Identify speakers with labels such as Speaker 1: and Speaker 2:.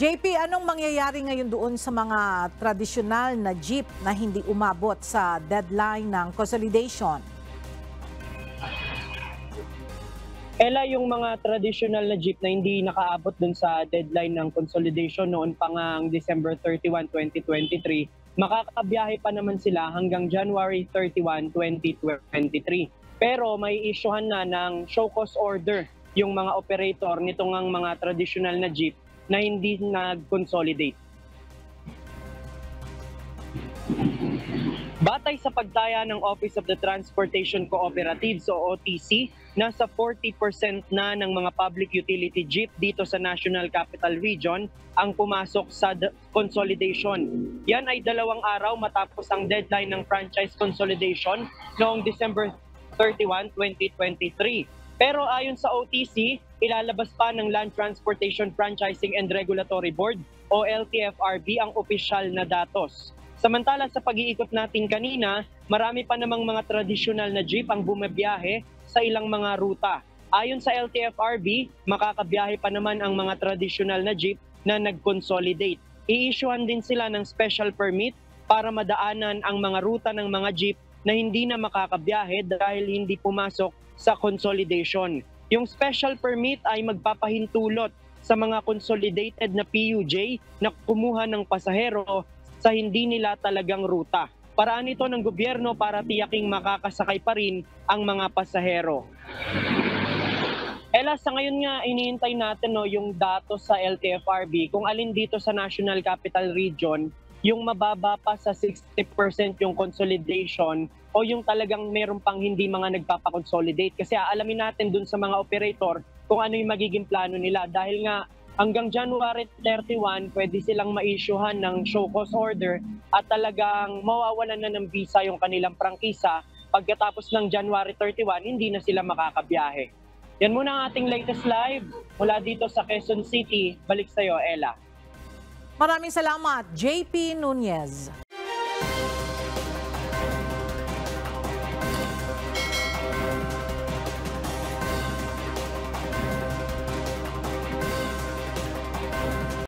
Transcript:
Speaker 1: JP, anong mangyayari ngayon doon sa mga tradisyonal na jeep na hindi umabot sa deadline ng consolidation?
Speaker 2: Ela, yung mga traditional na jeep na hindi nakaabot dun sa deadline ng consolidation noon pa nga ang December 31, 2023, makakabiyahe pa naman sila hanggang January 31, 2023. Pero may isyuhan na ng show cause order yung mga operator nitong ang mga traditional na jeep na hindi nag-consolidate. Batay sa pagtaya ng Office of the Transportation Cooperatives o OTC, nasa 40% na ng mga public utility jeep dito sa National Capital Region ang pumasok sa consolidation. Yan ay 2 araw matapos ang deadline ng franchise consolidation noong December 31, 2023. Pero ayon sa OTC, ilalabas pa ng Land Transportation Franchising and Regulatory Board o LTFRB ang opisyal na datos. Samantala sa pag-iikot natin kanina, marami pa namang mga tradisyonal na jeep ang bumabiyahe sa ilang mga ruta. Ayon sa LTFRB, makakabiyahe pa naman ang mga tradisyonal na jeep na nag-consolidate. I-issuehan din sila ng special permit para madaanan ang mga ruta ng mga jeep na hindi na makakabiyahe dahil hindi pumasok sa consolidation. Yung special permit ay magpapahintulot sa mga consolidated na PUJ na kumuha ng pasahero sa hindi nila talagang ruta. Paraan ito ng gobyerno para tiyaking makakasakay pa rin ang mga pasahero. Ela, sa ngayon nga iniintay natin yung datos sa LTFRB kung alin dito sa National Capital Region yung mababa pa sa 60% yung consolidation o yung talagang meron pang hindi mga nagpapakonsolidate. Kasi aalamin natin dun sa mga operator kung ano yung magiging plano nila. Dahil nga hanggang January 31, pwede silang ma-issuehan ng show cause order at talagang mawawalan na ng visa yung kanilang prangkisa. Pagkatapos ng January 31, hindi na sila makakabiyahe. Yan muna ang ating latest live mula dito sa Quezon City. Balik sa'yo, Ella.
Speaker 1: Maraming salamat, JP Nunez.